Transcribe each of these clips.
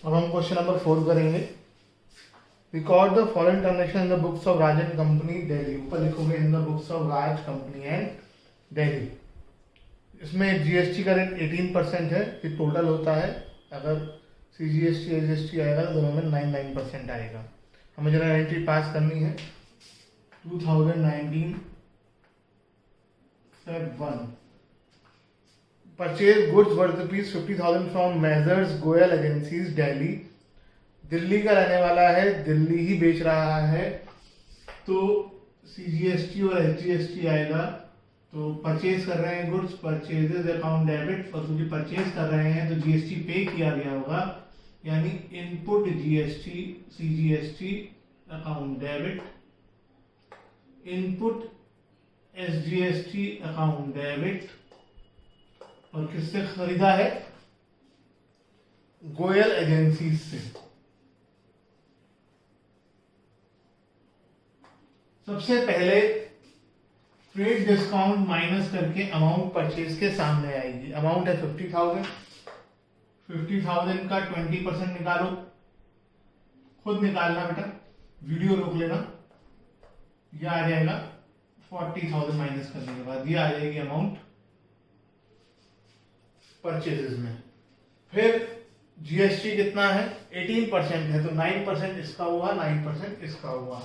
अब हम question number 4 करेंगे। Record the following transaction in the books of Raj and company Delhi. ऊपर लिखोगे in the books of Raj company and Delhi. इसमें GST का रेट 18% है, ये टोटल होता है। अगर सीजीएसटी एसजीएसटी आएगा तो दोनों में 9% आएगा। हमें जरा एंट्री पास करनी है 2019 Feb 1। Purchase goods worth ₹50,000 from measures Goyal agencies Delhi. Delhi का रहने वाला है, दिल्ली ही बेच रहा है, तो सीजीएसटी और एसजीएसटी आएगा। तो परचेज कर रहे हैं गुड्स, परचेजेस अकाउंट डेबिट, और क्योंकि परचेज कर रहे हैं तो जीएसटी पे किया गया होगा, यानी input GST CGST account debit, input SGST account debit. और किससे खरीदा है? गोयल एजेंसीज से। सबसे पहले ट्रेड डिस्काउंट माइनस करके अमाउंट परचेज के सामने आएगी। अमाउंट है 50,000। 50,000 का 20% निकालो, खुद निकालना बेटा, वीडियो रोक लेना। यह आ जाएगा 40,000 माइनस करने के बाद, यह आ जाएगी अमाउंट परचेजेस में। फिर जीएसटी कितना है? 18% है, तो 9% इसका हुआ, 9% इसका हुआ।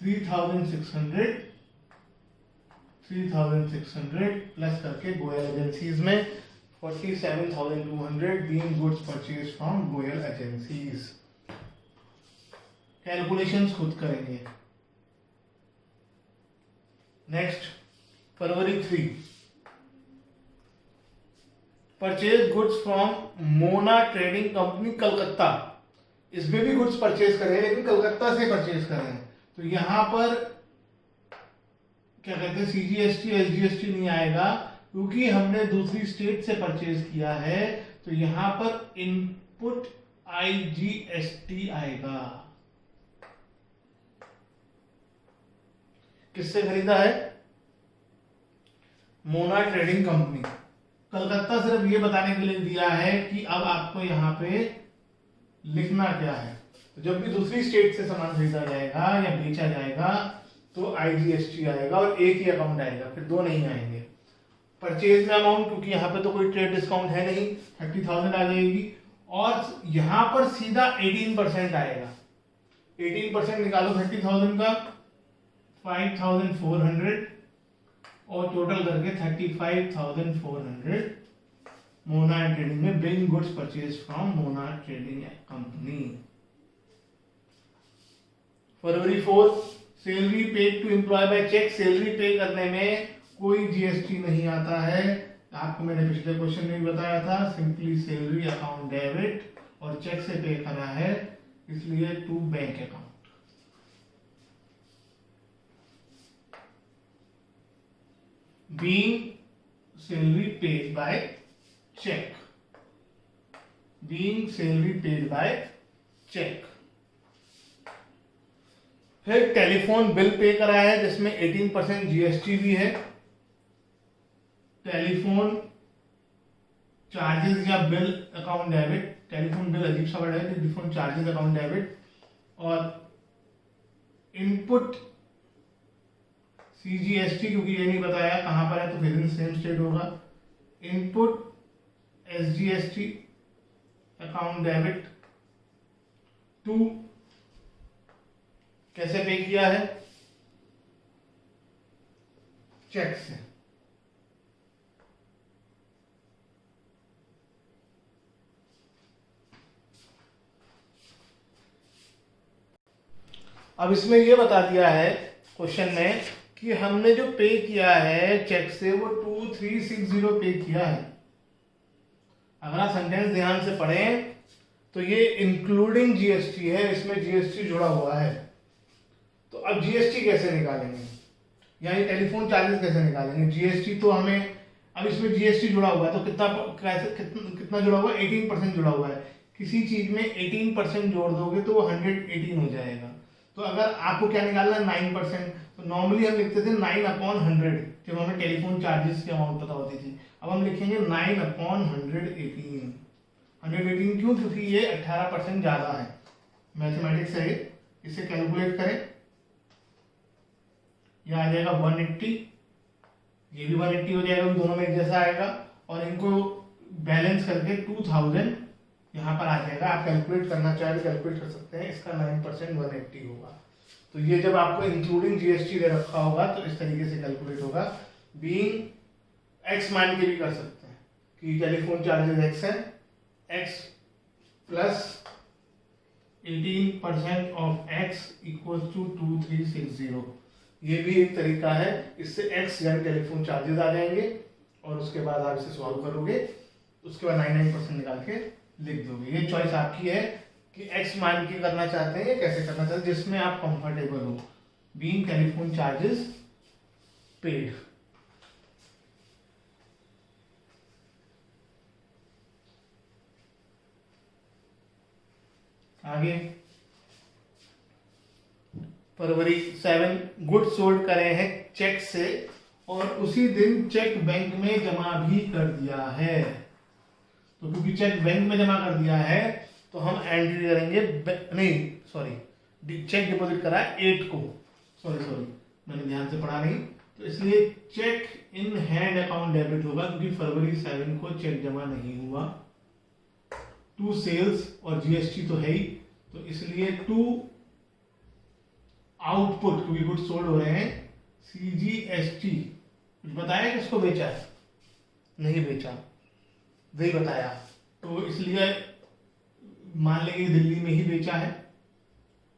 3,600 प्लस करके गोयल एजेंसीज में 47,200 being goods purchase from Goyal agencies. Calculations खुद करेंगे। Next, February 3, purchase goods from Mona trading company Calcutta. इसमें भी गुड्स परचेज करें, लेकिन कलकत्ता से परचेज करें, तो यहां पर क्या कहते हैं, सीजीएसटी एसजीएसटी नहीं आएगा, क्योंकि हमने दूसरी स्टेट से परचेज किया है। तो यहां पर इनपुट आईजीएसटी आएगा। किससे खरीदा है? Mona trading company. कलकत्ता सिर्फ ये बताने के लिए दिया है कि अब आपको यहाँ पे लिखना क्या है। तो जब भी दूसरी स्टेट से सामान खरीदा जाएगा या बेचा जाएगा तो आईजीएसटी आएगा और एक ही अकाउंट आएगा, फिर दो नहीं आएंगे। परचेज में अमाउंट, क्योंकि यहाँ पे तो कोई ट्रेड डिस्काउंट है नहीं, 30,000 आ जाएगी। और यहाँ पर सीधा 18% आएगा। 18% निकालो 30,000 का, 5,400, और टोटल करके 35,400 मोना ट्रेडिंग में being goods purchase from Mona trading company. February 4, salary paid to employ by cheque. Salary pay करने में कोई जीएसटी नहीं आता है, आपको मैंने पिछले क्वेश्चन में भी बताया था। सिंपली सैलरी अकाउंट डेबिट, और चेक से पे करा है, इसलिए to bank account. being salary paid by check, being salary paid by check। फिर टेलीफोन बिल पे करा है, जिसमें 18% जीएसटी भी है। टेलीफोन चार्जेस या bill account debit, telephone bill अजीब सा वर्ड है, टेलीफोन चार्जेस अकाउंट डेबिट। और इनपुट सीजीएसटी, क्योंकि ये नहीं बताया कहां पर है, तो फिर सेम स्टेट होगा। Input SGST account debit to, कैसे पे किया है? चेक से। अब इसमें ये बता दिया है क्वेश्चन में कि हमने जो पे किया है चेक से वो 2360 पे किया है। अगर आप सेंटेंस ध्यान से पढ़ें तो ये इंक्लूडिंग जीएसटी है, इसमें जीएसटी जुड़ा हुआ है। तो अब जीएसटी कैसे निकालेंगे, यानी टेलीफोन चार्जेस कैसे निकालेंगे? जीएसटी तो हमें, अब इसमें जीएसटी जुड़ा हुआ है, तो कितना जुड़ा हुआ है? 18% जुड़ा हुआ है। किसी चीज में 18% जोड़ दोगे तो वो 118 हो जाएगा। तो अगर आपको क्या निकालना है? 9%। तो नॉर्मली हम लिखते थे 9/100 जब हमें टेलीफोन चार्जेस की अमाउंट पता होती थी। अब हम लिखेंगे 9/118। 118 क्यों? क्योंकि ये 18% ज़्यादा है। मैथमेटिक्स है, इसे कैलकुलेट करें, यह आ जाएगा 180, ये भी 180 हो जाएगा, दोनों में एक जैसा आएगा, और इनको बैलेंस करके 2000 यहाँ पर आ जाएगा। आप कैलकुलेट करना चाहे तो कैलकुलेट कर सकते हैं, इसका 9% 180 होगा। तो ये जब आपको इंक्लूडिंग जीएसटी दे रखा होगा तो इस तरीके से कैलकुलेट होगा। बीइंग एक्स मान के भी कर सकते हैं कि टेलीफोन चार्जेस एक्स है, X plus 18% of X equal to 2360। ये भी एक तरीका है, इससे एक्स यानी टेलीफोन चार्जेस आ जाएंगे और उसके बाद आप इसे सॉल्व करोगे, उसके बाद 99% निकाल के लिख दोगे। ये चॉइस आपकी है कि एक्स मान के करना चाहते हैं या कैसे करना चाहते हैं, जिसमें आप कंफर्टेबल हो। Being telephone charges paid. आगे फरवरी 7, गुड्स सोल्ड करे हैं चेक से और उसी दिन चेक बैंक में जमा भी कर दिया है। तो क्योंकि चेक बैंक में जमा कर दिया है तो हम एंट्री करेंगे, नहीं सॉरी, चेक डिपॉजिट करा है 8 को, सॉरी मैंने ध्यान से पढ़ा नहीं, तो इसलिए cheque in hand account debit होगा क्योंकि फरवरी 7 को चेक जमा नहीं हुआ। टू सेल्स और जीएसटी तो है ही, तो इसलिए टू आउटपुट, क्योंकि गुड्स सोल्ड हो रहे हैं, सीजीएसटी। कुछ बताया किसको बेचा है? नहीं बेचा, वही बताया, तो इसलिए मान लेंगे दिल्ली में ही बेचा है,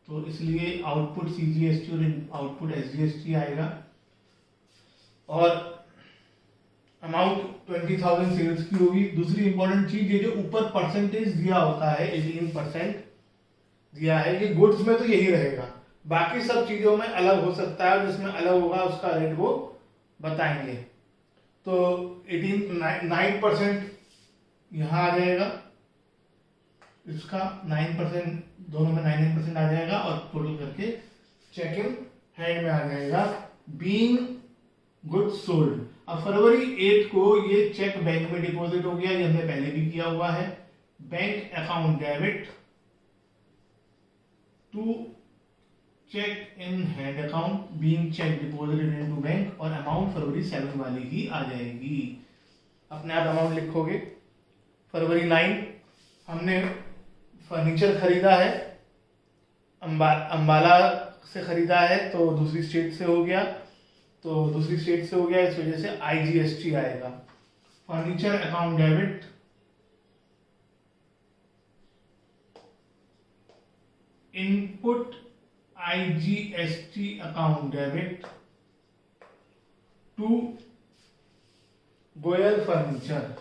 तो इसलिए आउटपुट सीजीएसटी और आउटपुट एसजीएसटी आएगा। और अमाउंट 20,000 सेल्स की होगी। दूसरी इंपॉर्टेंट चीज, ये जो ऊपर परसेंटेज दिया होता है 18% दिया है, ये गुड्स में तो यही रहेगा, बाकी सब चीजों में अलग हो सकता है, जिसमें अलग होगा उसका रेट वो बताएंगे। तो 9% यहाँ आ जाएगा, इसका 9%, दोनों में 9% आ जाएगा और टोटल करके चेक इन हैंड में आ जाएगा। Being goods sold. अब फरवरी 8 को ये चेक बैंक में डिपॉजिट हो गया, ये हमने पहले भी किया हुआ है। Bank account debit to cheque in hand account being cheque deposited into bank, और अमाउंट फरवरी 7 वाली ही आ जाएगी। अपने आप अमाउंट लिखोगे। फरवरी 9 हमने फर्नीचर खरीदा है, अंबाला से खरीदा है, तो दूसरी स्टेट से हो गया, इस वजह से आईजीएसटी आएगा। Furniture account debit input IGST account debit to Goyal furniture.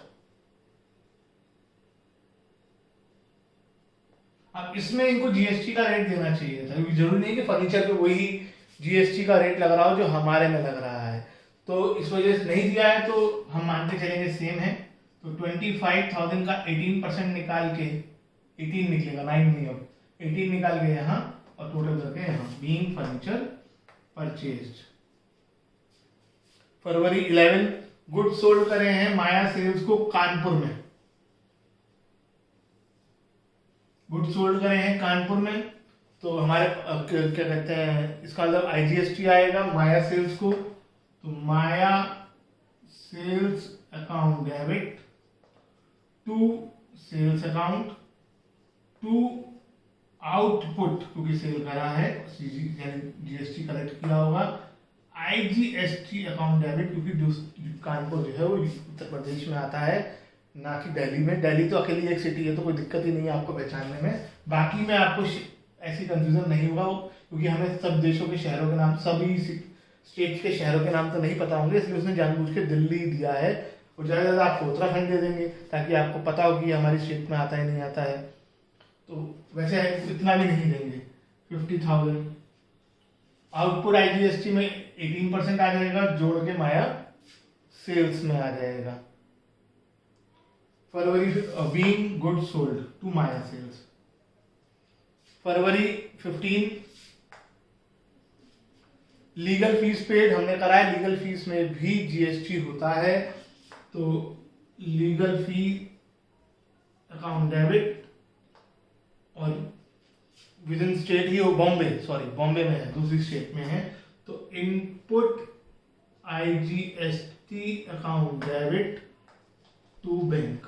अब इसमें इनको जीएसटी का रेट देना चाहिए था, क्योंकि जरूरी नहीं कि फर्नीचर पे वही जीएसटी का रेट लग रहा हो जो हमारे में लग रहा है, तो इस वजह से नहीं दिया है, तो हम मानते चलेंगे सेम है। तो 25,000 का 18% निकाल के 18 निकलेगा, 9 नहीं, अब 18 निकाल के यहाँ और टोटल करके यहाँ बीइंग फर्नीचर परचेज्ड। फरवरी 11 गुड्स सोल्ड करे हैं माया सेल्स को कानपुर में, गुड्स सोल्ड करे हैं कानपुर में, तो हमारे क्या कहते हैं, इसका मतलब आईजीएसटी आएगा माया सेल्स को, तो Maya sales account debit to sales account to output, क्योंकि सेल करा है जीएसटी कलेक्ट किया होगा, आईजीएसटी अकाउंट डेबिट, क्योंकि कानपुर जो है वो उत्तर प्रदेश में आता है, ना कि दिल्ली में। दिल्ली तो अकेली एक सिटी है तो कोई दिक्कत ही नहीं है आपको पहचानने में, बाकी में आपको ऐसी कंफ्यूजन नहीं होगा, क्योंकि हमें सब देशों के शहरों के नाम, सभी स्टेट के शहरों के नाम तो नहीं पता होंगे, इसलिए उसने जानबूझ के दिल्ली दिया है, और ज़्यादा ज़्यादा आपको उत्तराखंड दे देंगे ताकि आपको पता हो कि हमारी स्टेट में आता है नहीं आता है। तो वैसे इतना भी नहीं देंगे। 50,000 आउटपुट आईजीएसटी में 18% आ जाएगा, जोड़ के माया सेल्स में आ जाएगा। फरवरी being goods sold to Maya sales. फरवरी 15 लीगल फीस पेड हमने करा है, लीगल फीस में भी जीएसटी होता है, तो लीगल फी अकाउंट डेबिट, और विद इन स्टेट ही वो बॉम्बे में है, दूसरी स्टेट में है, तो input IGST account debit to bank.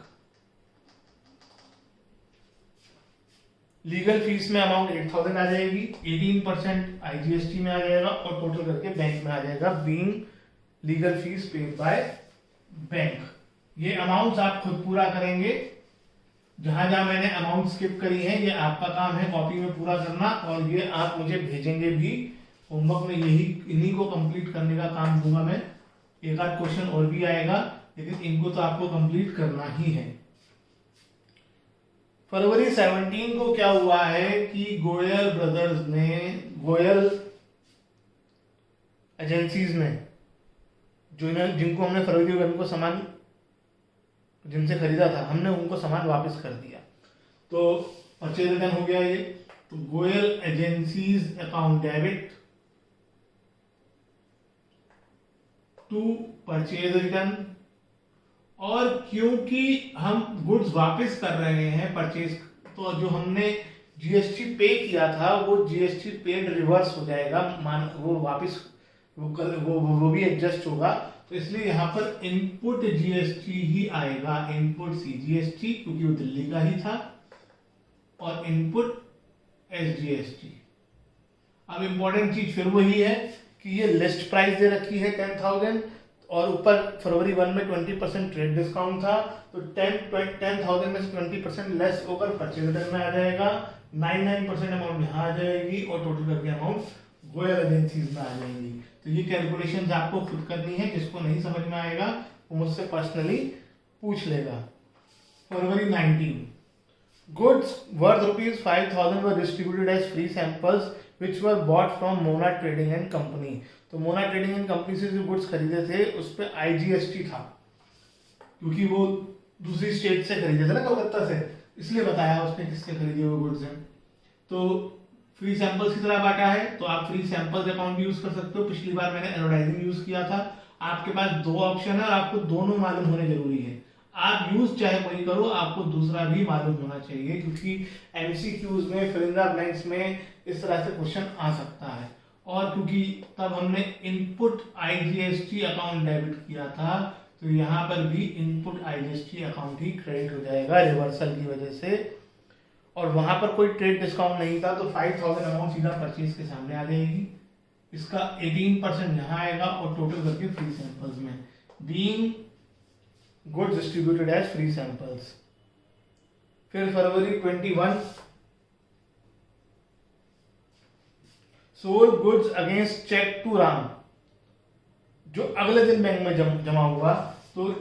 Legal fees में अमाउंट 8000 आ जाएगी, 18% IGST में आ जाएगा और टोटल करके बैंक में आ जाएगा, being legal fees paid by bank. ये अमाउंट्स आप खुद पूरा करेंगे, जहां जहां मैंने अमाउंट स्किप करी है ये आपका काम है कॉपी में पूरा करना, और ये आप मुझे भेजेंगे भी होमवर्क में, इन्हीं को कंप्लीट करने का काम दूंगा मैं। एक आध क्वेश्चन और भी आएगा, लेकिन इनको तो आपको कंप्लीट करना ही है। फरवरी 17 को क्या हुआ है कि गोयल ब्रदर्स ने, गोयल एजेंसीज ने, जिनको हमने फरवरी में उनको सामान जिनसे खरीदा था, हमने उनको सामान वापस कर दिया, तो परचेज रिटर्न हो गया ये। तो Goyal agencies account debit to purchase return, और क्योंकि हम गुड्स वापस कर रहे हैं परचेज, तो जो हमने GST पे किया था वो GST पेड रिवर्स हो जाएगा, वो वापस वो भी एडजस्ट होगा, तो इसलिए यहाँ पर इनपुट GST ही आएगा, इनपुट CGST क्योंकि वो दिल्ली का ही था, और इनपुट SGST। अब इंपॉर्टेंट चीज फिर वही है कि ये लिस्ट प्राइस दे रखी है 10,000, और ऊपर फरवरी 1 में 20% ट्रेड डिस्काउंट था, तो 10,000 में से 20% लेस होकर परचेज रिटर्न में आ जाएगा, 99% अमाउंट यहाँ आ जाएगी, और टोटल करके अमाउंट गोयल एजेंसीज में आ जाएंगी। तो ये कैलकुलेशंस आपको खुद करनी है, जिसको नहीं समझ में आएगा वो मुझसे पर्सनली पूछ लेगा। फरवरी 19, goods worth ₹5,000 were distributed as free samples which were bought from Mona Trading and Company। तो मोना ट्रेडिंग एंड कंपनी से जो गुड्स खरीदे थे उस पर IGST था, क्योंकि वो दूसरी स्टेट से खरीदे थे ना, कलकत्ता से, इसलिए बताया उसने किससे खरीदे हुए गुड्स हैं। तो फ्री सैंपल्स की तरह बांटा है, तो आप फ्री सैंपल्स अकाउंट यूज कर सकते हो। पिछली बार मैंने एडवर्टाइजिंग यूज किया था। आपके पास दो ऑप्शन है और आपको दोनों मालूम होने जरूरी है। आप यूज चाहे कोई करो, आपको दूसरा भी मालूम होना चाहिए, क्योंकि MCQs में फिल इन द ब्लैंक्स में इस तरह से क्वेश्चन आ सकता है। और क्योंकि तब हमने इनपुट IGST अकाउंट डेबिट किया था, तो यहाँ पर भी इनपुट IGST अकाउंट ही क्रेडिट हो जाएगा रिवर्सल की वजह से। और वहां पर कोई ट्रेड डिस्काउंट नहीं था, तो 5,000 अमाउंट सीधा परचेज के सामने आ जाएगी। इसका 18% यहाँ आएगा और टोटल करके फ्री सैंपल्स में, being goods distributed as free samples. फिर February 21, sold goods against cheque to Ram, जो अगले दिन बैंक में जमा हुआ, तो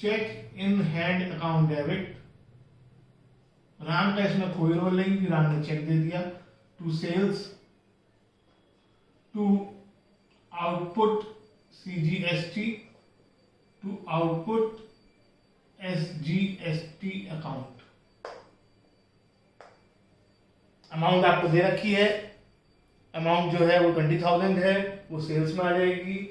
cheque in hand account debit. Ram का इसमें कोई रोल नहीं कि राम ने चेक दे दिया। To sales to output CGST to output SGST account. Amount आपको दे रखी है, अमाउंट जो है वो 20,000 है, वो सेल्स में आ जाएगी।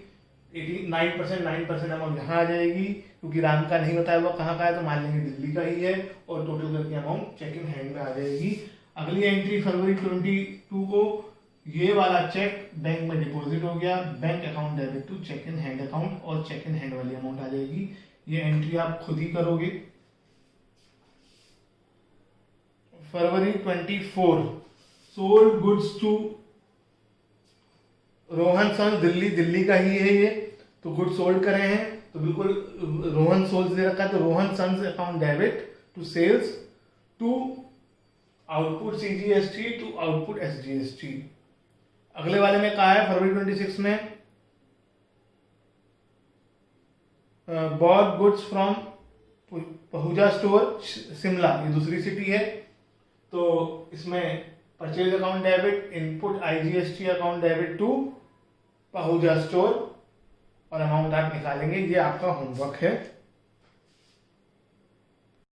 9% अमाउंट यहाँ आ जाएगी, क्योंकि राम का नहीं बताया हुआ कहाँ का है, तो मान लेंगे दिल्ली का ही है, और टोटल करके अमाउंट चेक इन हैंड में आ जाएगी। अगली एंट्री फरवरी 22 को ये वाला चेक बैंक में डिपॉजिट हो गया, bank account debit to cheque in hand account, और चेक इन हैंड वाली अमाउंट आ जाएगी। ये एंट्री आप खुद ही करोगे। February 24, sold goods to Rohan sons, Delhi का ही है ये, तो गुड्स सोल्ड करे हैं, तो बिल्कुल रोहन सोल्स दे रखा है, तो Rohan sons account debit to sales to output CGST to output SGST। अगले वाले में कहा है फरवरी 26 में, bought goods from Pahuja store Shimla, ये दूसरी सिटी है, तो इसमें purchase account debit, input IGST account debit to Pahuja store, और अमाउंट आप निकालेंगे। ये आपका होमवर्क है।